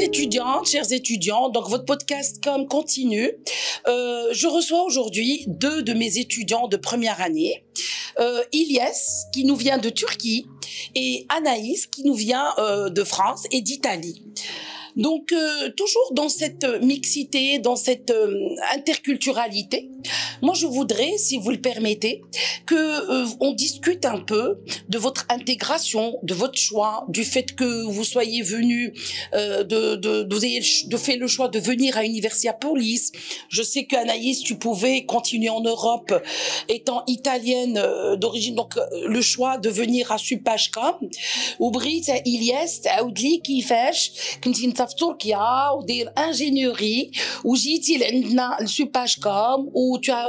étudiantes, chers étudiants, donc votre podcast continue. Je reçois aujourd'hui 2 de mes étudiants de première année. Ilyes, qui nous vient de Turquie, et Anaïs, qui nous vient de France et d'Italie. Donc, toujours dans cette mixité, dans cette interculturalité, moi je voudrais, si vous le permettez, que on discute un peu de votre intégration, de votre choix, du fait que vous soyez venu, vous ayez fait le choix de venir à Universiapolis. Je sais qu'Anaïs, tu pouvais continuer en Europe, étant italienne d'origine, donc le choix de venir à Supashcom. وبغيت إلياس تعاود لي كيفاش كنتي انت في تركيا ودير انجينيوري وجيتي لعندنا لسوباشكوم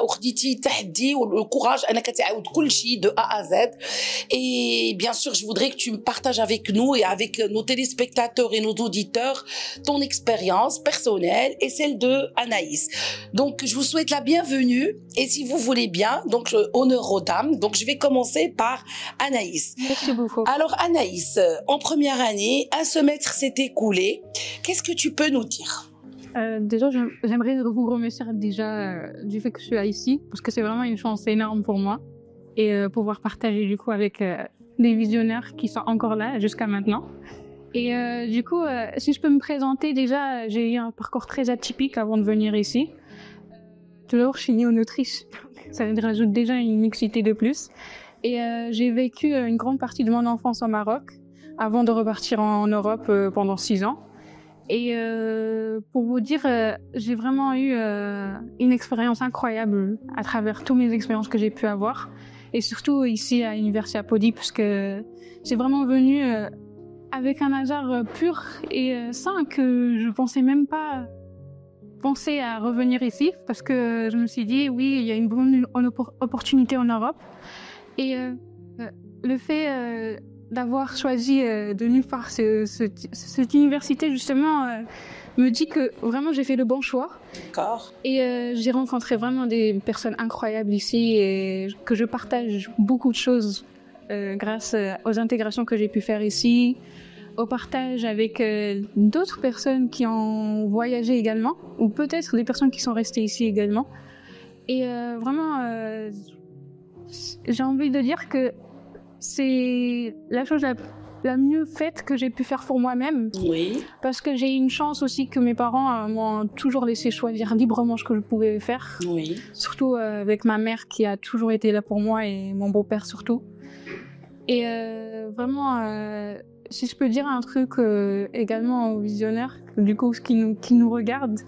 وخديتي التحدي والكوراج انك تعاود كل شيء de A à Z. Et bien sûr, je voudrais que tu me partages avec nous et avec nos téléspectateurs et nos auditeurs ton expérience personnelle et celle de Anaïs. Donc, je vous souhaite la bienvenue et si vous voulez bien, donc honneur aux dames. Donc, je vais commencer par Anaïs. Merci beaucoup. Alors, Anaïs, en première année, un semestre s'est écoulé. Qu'est-ce que tu peux nous dire? Déjà, j'aimerais vous remercier déjà du fait que je suis ici, parce que c'est vraiment une chance énorme pour moi et pouvoir partager du coup avec des visionnaires qui sont encore là jusqu'à maintenant. Et du coup, si je peux me présenter, déjà, j'ai eu un parcours très atypique avant de venir ici. Tout d'abord, je suis née en Autriche, ça rajoute déjà une mixité de plus. Et j'ai vécu une grande partie de mon enfance au Maroc avant de repartir en Europe pendant 6 ans. Et pour vous dire, j'ai vraiment eu une expérience incroyable à travers toutes mes expériences que j'ai pu avoir. Et surtout ici à Universiapolis, parce que j'ai vraiment venu avec un hasard pur et sain que je pensais même pas penser à revenir ici. Parce que je me suis dit, oui, il y a une bonne opportunité en Europe. Et le fait d'avoir choisi de venir faire cette université, justement, me dit que vraiment j'ai fait le bon choix. D'accord. Et j'ai rencontré vraiment des personnes incroyables ici et que je partage beaucoup de choses grâce aux intégrations que j'ai pu faire ici, au partage avec d'autres personnes qui ont voyagé également, ou peut-être des personnes qui sont restées ici également. Et vraiment, j'ai envie de dire que c'est la chose la mieux faite que j'ai pu faire pour moi-même. Oui. Parce que j'ai eu une chance aussi que mes parents m'ont toujours laissé choisir librement ce que je pouvais faire. Oui. Surtout avec ma mère qui a toujours été là pour moi et mon beau-père surtout. Et vraiment, si je peux dire un truc également aux visionnaires, du coup, qui nous regardent,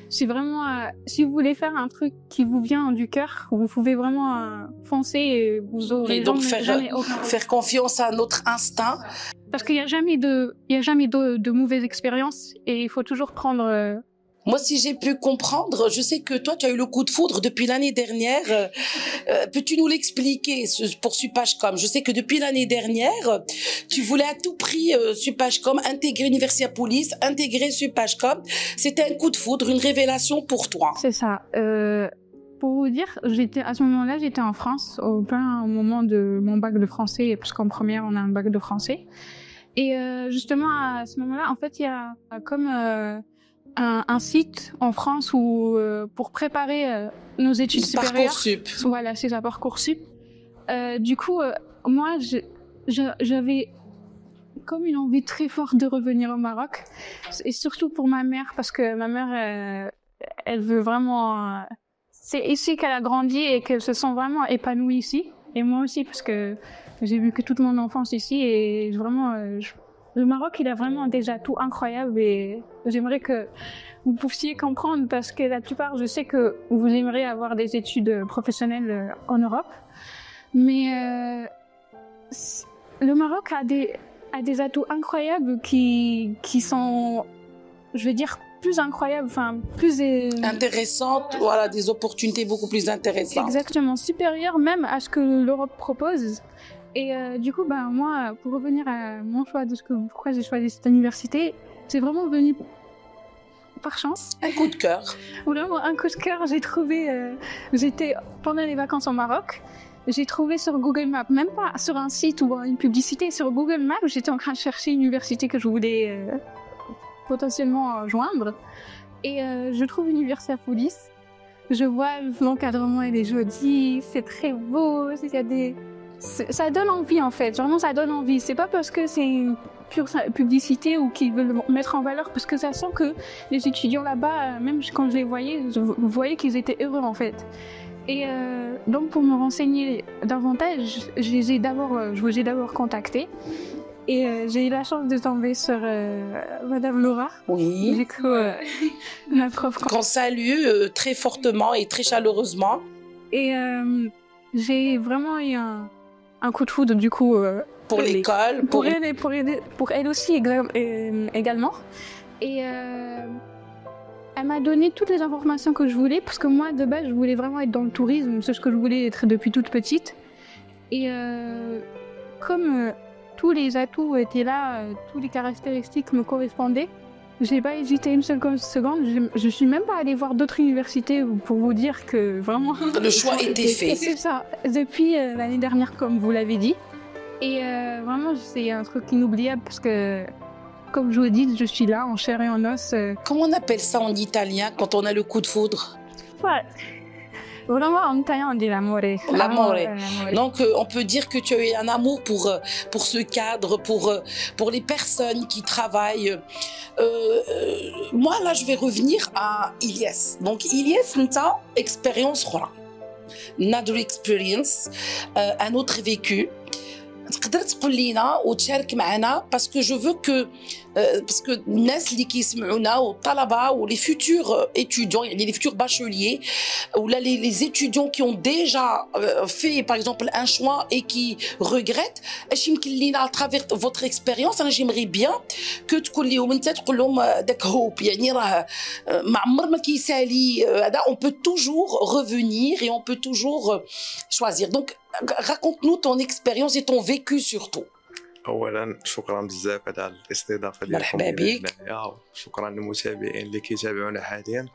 c'est vraiment, si vous voulez faire un truc qui vous vient du cœur, vous pouvez vraiment foncer et vous aurez jamais faire confiance à notre instinct. Parce qu'il n'y a jamais de mauvaises expériences et il faut toujours prendre... Moi, si j'ai pu comprendre, je sais que toi, tu as eu le coup de foudre depuis l'année dernière. Peux-tu nous l'expliquer pour Supashcom? Je sais que depuis l'année dernière, tu voulais à tout prix Supashcom, intégrer Universiapolis, intégrer Supashcom. C'était un coup de foudre, une révélation pour toi. C'est ça. Pour vous dire, à ce moment-là, j'étais en France, au plein moment de mon bac de français, parce qu'en première, on a un bac de français. Et justement, à ce moment-là, en fait, il y a comme... un site en France où pour préparer nos études supérieures. Parcoursup. Voilà, c'est ça, Parcoursup. Du coup, moi, j'avais comme une envie très forte de revenir au Maroc, et surtout pour ma mère, parce que ma mère, elle veut vraiment. C'est ici qu'elle a grandi et qu'elle se sent vraiment épanouie ici, et moi aussi, parce que j'ai vécu toute mon enfance ici et vraiment. Le Maroc, il a vraiment des atouts incroyables et j'aimerais que vous puissiez comprendre parce que la plupart, je sais que vous aimeriez avoir des études professionnelles en Europe. Mais le Maroc a des atouts incroyables qui sont, je veux dire, plus incroyables, enfin, plus... intéressantes, voilà, des opportunités beaucoup plus intéressantes. Exactement, supérieures même à ce que l'Europe propose. Et du coup, moi, pour revenir à mon choix de pourquoi j'ai choisi cette université, c'est vraiment venu par chance. Un coup de cœur. Vraiment, un coup de cœur. J'ai trouvé, j'étais pendant les vacances au Maroc, j'ai trouvé sur Google Maps, même pas sur un site ou une publicité, sur Google Maps, j'étais en train de chercher une université que je voulais potentiellement joindre. Et je trouve l'université Police. Je vois l'encadrement, il est joli, c'est très beau, ça donne envie en fait, vraiment ça donne envie. C'est pas parce que c'est une pure publicité ou qu'ils veulent mettre en valeur, parce que ça sent que les étudiants là-bas, même quand je les voyais, je voyais qu'ils étaient heureux en fait. Et donc pour me renseigner davantage, je vous ai d'abord contacté. Et j'ai eu la chance de tomber sur Madame Laura. Oui. Du coup, ma prof. Qu'on salue très fortement et très chaleureusement. Et j'ai vraiment eu un coup de foudre du coup. Pour l'école. Pour elle aussi également. Et elle m'a donné toutes les informations que je voulais, parce que moi de base je voulais vraiment être dans le tourisme, c'est ce que je voulais être depuis toute petite. Et comme tous les atouts étaient là, toutes les caractéristiques me correspondaient. J'ai pas hésité une seule seconde. Je suis même pas allée voir d'autres universités pour vous dire que vraiment le choix était fait. C'est ça. Depuis l'année dernière, comme vous l'avez dit. Et vraiment, c'est un truc inoubliable parce que, comme je vous dis, je suis là en chair et en os. Comment on appelle ça en italien quand on a le coup de foudre? Ouais. Vraiment, en italien, on dit l'amore. L'amore. Donc, on peut dire que tu as eu un amour pour ce cadre, pour les personnes qui travaillent. Moi, là, je vais revenir à Ilyes. Donc, Ilyes, c'est une expérience, another experience, un autre vécu. تقدر تقول لينا وتشارك معنا باسكو جو فو كو باسكو الناس اللي كيسمعونا والطلبه ولي فيتور étudiants يعني لي فيتور bacheliers ولا les étudiants qui ont déjà fait par exemple un choix et qui regrettent اش يمكن لينا à travers votre expérience انا جيمري بيان كو تقول لهم انت تقول لهم داك هوب يعني راه ما عمر ما كيسالي هذا on peut toujours revenir et on peut toujours choisir donc raconte-nous ton expérience et ton vécu surtout. اولا شكرا بزاف على الاستضافه ديالكم. مرحبا بك. شكرا للمتابعين اللي كيتابعونا حاليا.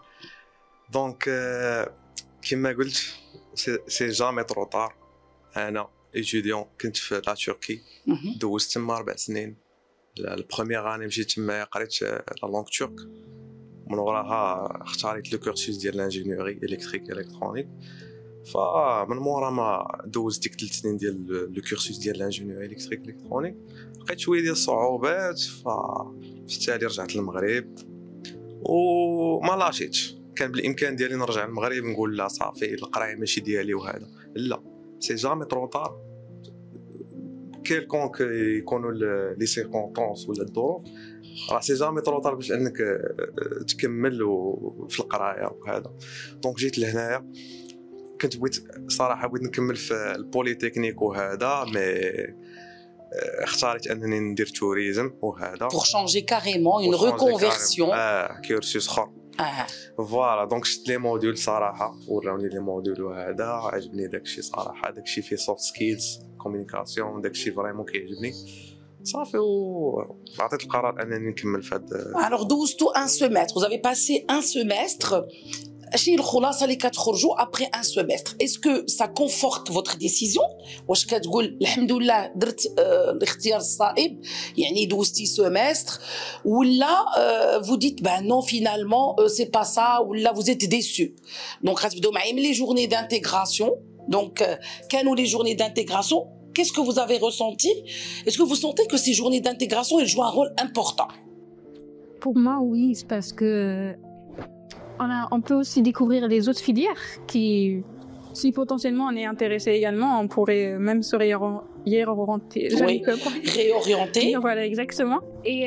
دونك كما قلت سي جامي ترو طار. انا ايتيديون كنت في لا تركي دوزت تما 4 سنين. البروميير اني مشيت تما قريت لا لونغ تورك من وراها اختاريت لو كورسوس ديال لانجينيوري الكتريك الكترونيك. فمن مورا ما دوزت ديك 3 سنين ديال لو كورسوس ديال لانجينيوري الكتريك الكترونيك لقيت شويه ديال الصعوبات في التالي رجعت للمغرب وما لاشيتش. كان بالامكان ديالي نرجع للمغرب نقول لا صافي القرايه ماشي ديالي وهذا لا سي جامي ترو طار كيلكونك يكونوا لي سيركونطونس ولا الظروف راه سي جامي ترو طار باش انك تكمل في القرايه وهذا. دونك جيت لهنايا كنت بغيت نكمل في البوليتكنيك وهذا مي اختاريت انني ندير توريزم وهذا pour changer carrément une reconversion كورسوس اخر. فوالا دونك شفت لي موديول صراحه وراوني لي موديول وهذا عجبني داكشي صراحه داكشي فيه سوفت سكيلز كومونيكاسيون داكشي فريمون كيعجبني صافي وعطيت القرار انني نكمل في هذا. alors دوزتو un semestre vous avez passé un semestre. شنو الخلاصه اللي كتخرجوا après un semestre est-ce que ça conforte votre décision واش كتقول الحمد لله درت الاختيار الصائب يعني دوزتي semestre ولا vous dites ben non finalement c'est pas ça ولا vous êtes déçu donc غتبداو معايا من les journées d'intégration donc كانوا les journées d'intégration qu'est-ce que vous avez ressenti est-ce que vous sentez que ces journées d'intégration elles jouent un rôle important? Pour moi oui c'est parce que on peut aussi découvrir les autres filières qui, si potentiellement on est intéressé également, on pourrait même se réorienter. Oui, réorienter. Voilà, exactement. Et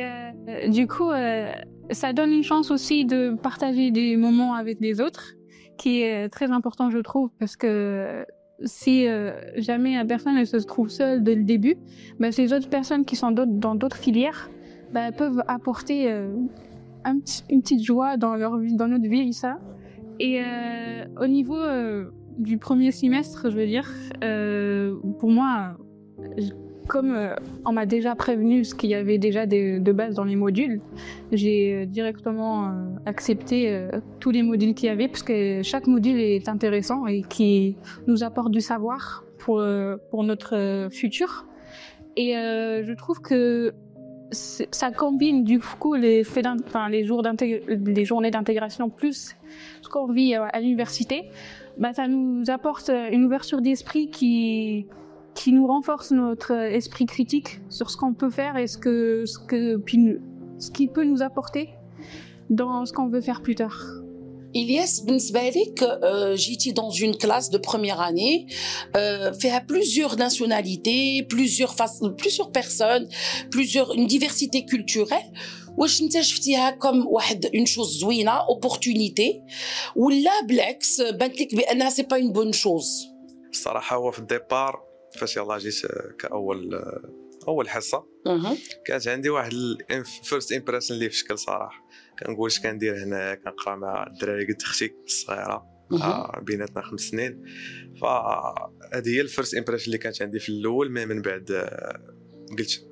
du coup, ça donne une chance aussi de partager des moments avec les autres, qui est très important, je trouve, parce que si jamais la personne elle se trouve seule dès le début, ben, ces autres personnes qui sont dans d'autres filières ben, peuvent apporter une petite joie dans leur vie, dans notre vie, ça. Et au niveau du premier semestre, je veux dire, pour moi, comme on m'a déjà prévenu ce qu'il y avait déjà de base dans les modules, j'ai directement accepté tous les modules qu'il y avait, parce que chaque module est intéressant et qui nous apporte du savoir pour notre futur. Et je trouve que ça combine du coup les journées d'intégration plus ce qu'on vit à l'université. Ça nous apporte une ouverture d'esprit qui nous renforce notre esprit critique sur ce qu'on peut faire et ce qui peut nous apporter dans ce qu'on veut faire plus tard. Ilyes, بالنسبة لك جيتي dans une classe de première année فيها plusieurs nationalités, plusieurs personnes, une diversité culturelle. واش انت شفتيها كم واحد une chose زوينة opportunité ولا بالعكس بانت لك بانها سي با une bonne chose؟ الصراحة هو في الديبار فاش يلاه جيت كأول حصة كانت عندي واحد الفيرست امبريشن اللي في شكل صراحة كنقول اش كندير هنا كنقرا مع الدراري قد اختي الصغيره بيناتنا 5 سنين فهذه هي الفيرست امبريشن اللي كانت عندي في الاول من بعد قلت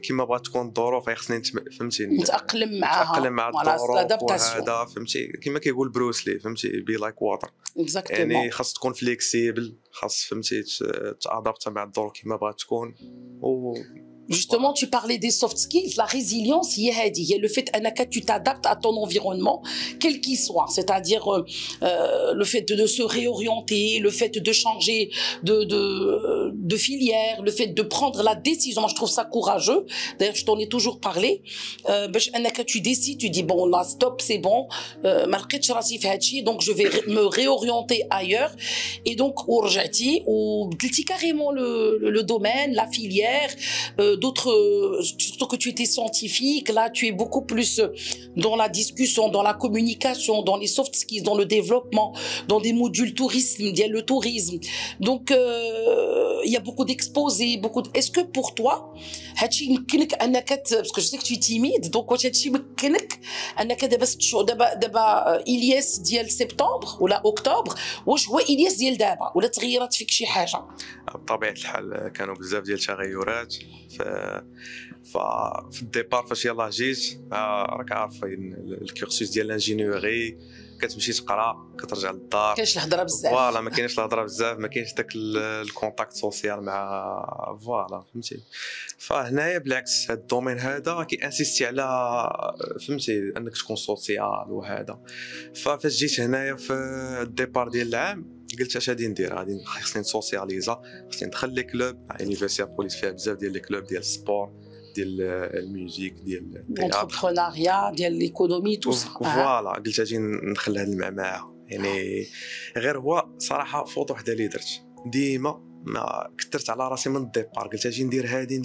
كيما بغات تكون الظروف خصني فهمتي نتاقلم معاها مع الظروف وهذا فهمتي كيما كيقول بروسلي فهمتي بي لايك واتر يعني خاص تكون فليكسيبل خاص فهمتي تادابت مع الظروف كيما بغات تكون Justement, tu parlais des soft skills, la résilience, il y a le fait que tu t'adaptes à ton environnement, quel qu'il soit. C'est-à-dire le fait de se réorienter, le fait de changer de filière, le fait de prendre la décision. Moi, je trouve ça courageux. D'ailleurs, je t'en ai toujours parlé. Que tu décides, tu dis, bon, là, stop, c'est bon. Donc, je vais me réorienter ailleurs. Et donc, ou carrément le domaine, la filière, surtout que tu étais scientifique, là tu es beaucoup plus dans la discussion, dans la communication, dans les soft skills, dans le développement, dans des modules tourisme, il y a le tourisme. Donc il y a beaucoup d'exposés, Est-ce que pour toi, parce que je sais que tu es timide, donc Ilyes ديال سبتمبر ولا اكتوبر واش هو إلياس ديال دابا ولا تغيرات فيك شي حاجه؟ بطبيعه الحال كانوا بزاف ديال التغيرات في الديبار فاش يلاه جيت راك عارفين الكورسوس ديال الانجينيوري كتمشي تقرا كترجع للدار كاينش الهضره بزاف فوالا ما كاينش الهضره بزاف ما كاينش داك الكونتاكت سوسيال مع فوالا فهمتي فهنايا بالعكس هذا الدومين هذا كيانسيستي على فهمتي انك تكون سوسيال وهذا فاش جيت هنايا في الديبار ديال العام قلت اش غادي ندير غادي خصني نسوسياليزا خصني ندخل لي كلوب يونيفرسيتي بوليس فيها بزاف ديال لي كلوب ديال السبور ديال الميوزيك ديال الانتربرونيا ديال ليكونومي تو سا فوالا قلت غادي ندخل هذه المعمعه يعني غير هو صراحه فوط وحده اللي درت ديما ما كثرت على راسي من الديبار قلت اجي ندير هادي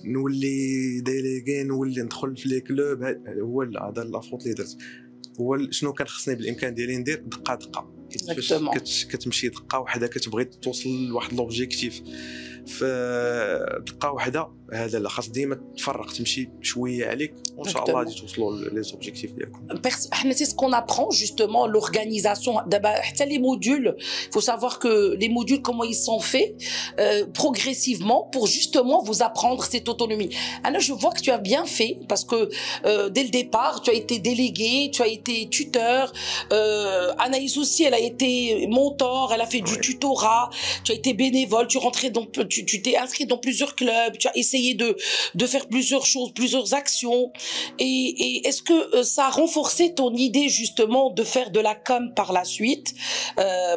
نولي ديليغي نولي ندخل في لي كلوب هو هذا لافوت اللي درت هو شنو كان خصني بالامكان ديالي ندير دقه كتمشي دقه واحده كتبغي توصل لواحد لوبجيكتيف في دقه واحده هذا لا خاص ديما تفرق تمشي شويه عليك وان شاء الله غادي توصلوا لي زوبجيكتيف ديالكم. حنا سي سكون ابرون justement l'organisation دابا حتى les modules il faut savoir que les modules comment ils sont faits progressivement pour justement vous apprendre cette autonomie. Alors je vois que tu as bien fait parce que dès le départ tu as été délégué, tu as été tuteur, Anaïs aussi elle a été mentor, elle a fait du tutorat, tu as été bénévole, tu t'es inscrit dans plusieurs clubs, tu as essayé de faire plusieurs choses, plusieurs actions et est-ce que ça a renforcé ton idée justement de faire de la com par la suite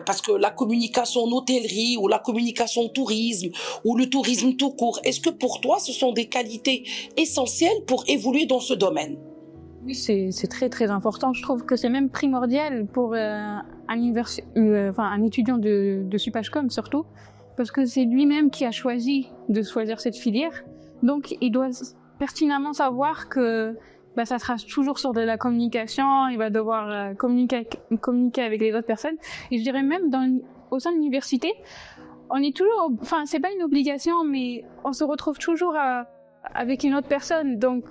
parce que la communication en hôtellerie ou la communication tourisme ou le tourisme tout court, est-ce que pour toi ce sont des qualités essentielles pour évoluer dans ce domaine? Oui, c'est très très important. Je trouve que c'est même primordial pour un étudiant de Supagecom surtout, parce que c'est lui-même qui a choisi de choisir cette filière. Donc, il doit pertinemment savoir que ça sera toujours sur de la communication, il va devoir communiquer avec les autres personnes. Et je dirais même au sein de l'université, on est toujours, c'est pas une obligation, mais on se retrouve toujours avec une autre personne. Donc,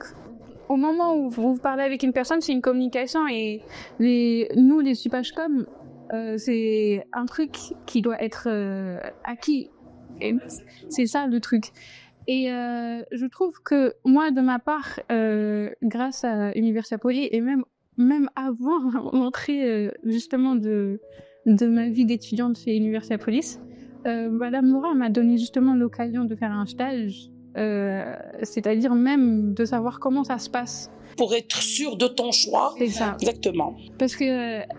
au moment où vous parlez avec une personne, c'est une communication et nous, les Supagecom, c'est un truc qui doit être acquis. Et c'est ça le truc. Et je trouve que moi, de ma part, grâce à Universia Poly et même avant l'entrée justement de ma vie d'étudiante chez Universia Police, Madame Moura m'a donné justement l'occasion de faire un stage c'est-à-dire même de savoir comment ça se passe. Pour être sûr de ton choix. C'est ça. Exactement. Parce que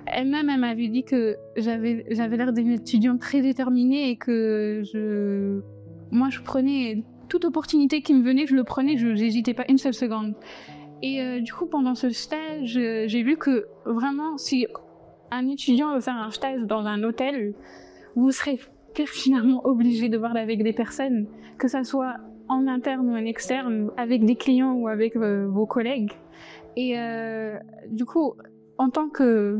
elle-même, elle m'avait dit que j'avais l'air d'une étudiante très déterminée et que moi, je prenais toute opportunité qui me venait, je le prenais, je n'hésitais pas une seule seconde. Et du coup, pendant ce stage, j'ai vu que vraiment, si un étudiant veut faire un stage dans un hôtel, vous serez finalement obligé de parler avec des personnes, que ça soit en interne ou en externe, avec des clients ou avec vos collègues. Et du coup, en tant que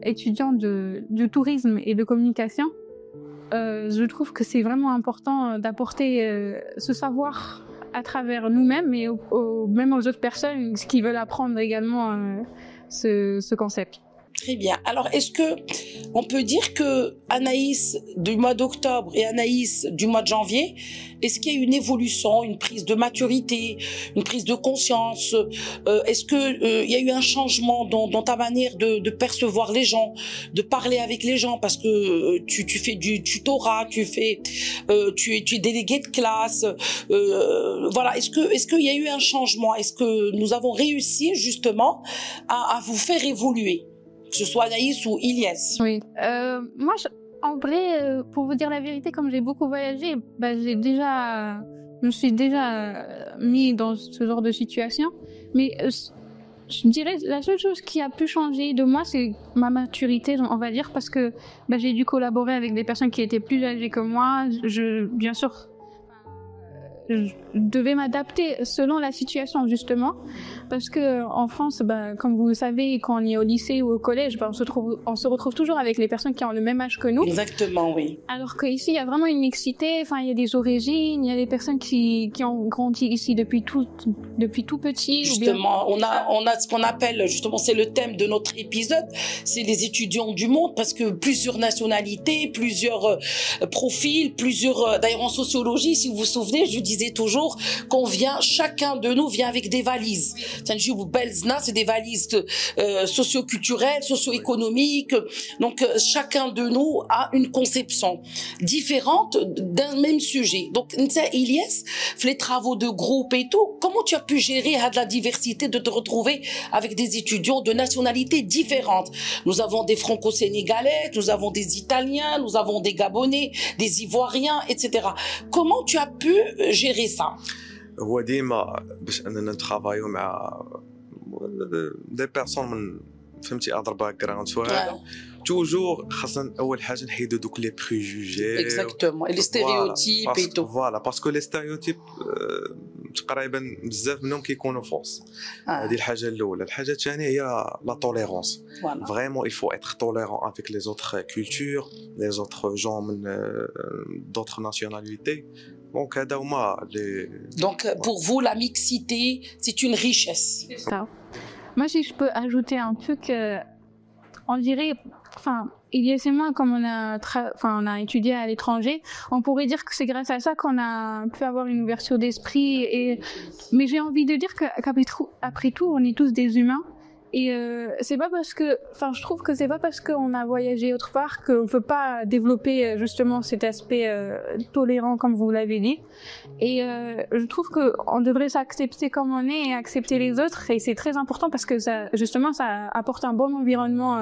étudiant de tourisme et de communication, je trouve que c'est vraiment important d'apporter ce savoir à travers nous-mêmes et même aux autres personnes qui veulent apprendre également ce concept. Très bien. Alors, est-ce que on peut dire que Anaïs du mois d'octobre et Anaïs du mois de janvier, est-ce qu'il y a une évolution, une prise de maturité, une prise de conscience? Est-ce que il y a eu un changement dans ta manière de percevoir les gens, de parler avec les gens, parce que tu fais du tutorat, tu es délégué de classe, voilà. Est-ce qu'il y a eu un changement? Est-ce que nous avons réussi justement à vous faire évoluer? Que ce soit Anaïs ou Ilyes. Oui. Moi, en vrai, pour vous dire la vérité, comme j'ai beaucoup voyagé, je me suis déjà mis dans ce genre de situation. Mais je dirais, la seule chose qui a pu changer de moi, c'est ma maturité, on va dire, parce que j'ai dû collaborer avec des personnes qui étaient plus âgées que moi. Bien sûr, je devais m'adapter selon la situation, justement, parce que en France, comme vous le savez, quand on est au lycée ou au collège, on se retrouve toujours avec les personnes qui ont le même âge que nous. Exactement, oui. Alors qu'ici, il y a vraiment une mixité. Enfin, il y a des origines, il y a des personnes qui ont grandi ici depuis tout petit. Justement, on a ce qu'on appelle, justement, c'est le thème de notre épisode, c'est les étudiants du monde, parce que plusieurs nationalités, plusieurs profils, d'ailleurs en sociologie, si vous vous souvenez, je disais toujours chacun de nous vient avec des valises. C'est des valises socio-culturelles, socio-économiques. Donc, chacun de nous a une conception différente d'un même sujet. Donc, Ilyes, les travaux de groupe et tout, comment tu as pu gérer la diversité, de te retrouver avec des étudiants de nationalités différentes? Nous avons des franco-sénégalais, nous avons des Italiens, nous avons des Gabonais, des Ivoiriens, etc. Comment tu as pu gérer ça? هو ديما باش اننا نترافايو مع دي بيرسون من فهمتي اذر باك جراوند وهذا توجور خاصنا اول حاجه نحيدو دوك لي بريجوجي اكزاكتومون لي ستيريوتيب اي تو فوالا باسكو لي ستيريوتيب تقريبا بزاف منهم كيكونوا فوس. هذه الحاجه الاولى. الحاجه الثانيه هي لا توليرونس. فريمون il faut être tolérant avec les autres cultures, les autres gens من d'autres nationalités. Donc, pour vous, la mixité, c'est une richesse. C'est ça. Moi, si je peux ajouter un truc, on dirait, Ilyes et moi, comme on a étudié à l'étranger, on pourrait dire que c'est grâce à ça qu'on a pu avoir une ouverture d'esprit. Mais j'ai envie de dire qu'après tout, on est tous des humains. Et c'est pas parce que, je trouve que c'est pas parce qu'on a voyagé autre part qu'on peut pas développer justement cet aspect tolérant, comme vous l'avez dit. Et je trouve que on devrait s'accepter comme on est et accepter les autres. Et c'est très important parce que ça apporte un bon environnement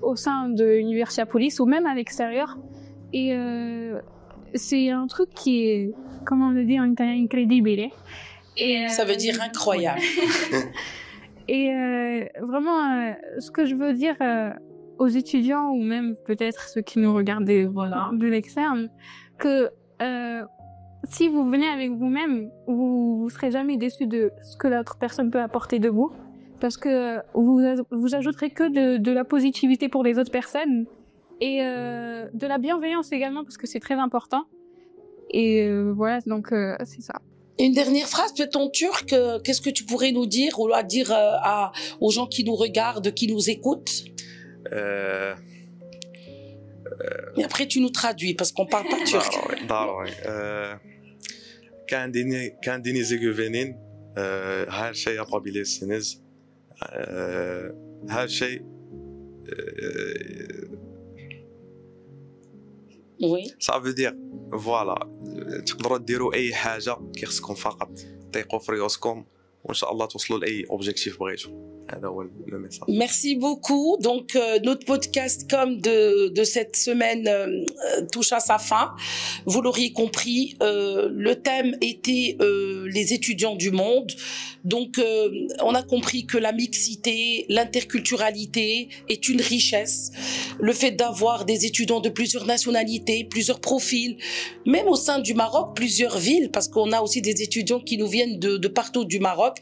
au sein de Universiapolis ou même à l'extérieur. Et c'est un truc qui est, comment on le dit en italien, incredibile. Et ça veut dire incroyable. Et vraiment, ce que je veux dire aux étudiants ou même peut-être ceux qui nous regardent de l'externe, que si vous venez avec vous-même, vous serez jamais déçus de ce que l'autre personne peut apporter de vous, parce que vous ajouterez que de la positivité pour les autres personnes et de la bienveillance également, parce que c'est très important. Et voilà, donc c'est ça. Une dernière phrase, peut-être en turc, qu'est-ce que tu pourrais nous dire ou à dire aux gens qui nous regardent, qui nous écoutent? Et après, tu nous traduis parce qu'on parle pas turc. Kendinize güvenin, her şey yapabilirsiniz. Her şey Oui. Ça veut dire فوالا تقدروا ديروا اي حاجه كيخصكم فقط تيقوا في ريوسكم وان شاء الله توصلوا لاي اوبجيكتيف بغيتو. هذا هو لو ميساج. Merci beaucoup. Donc, notre podcast comme de cette semaine touche à sa fin. Vous l'auriez compris, le thème était les étudiants du monde. Donc, on a compris que la mixité, l'interculturalité est une richesse. Le fait d'avoir des étudiants de plusieurs nationalités, plusieurs profils, même au sein du Maroc, plusieurs villes, parce qu'on a aussi des étudiants qui nous viennent de partout du Maroc.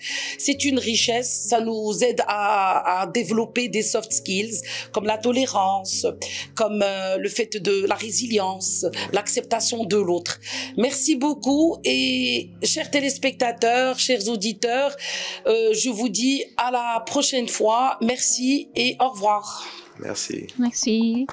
C'est une richesse. Ça nous aide à développer des soft skills comme la tolérance, comme le fait de la résilience, l'acceptation de l'autre. Merci beaucoup et chers téléspectateurs, chers auditeurs, je vous dis à la prochaine fois. Merci et au revoir. Merci. Merci.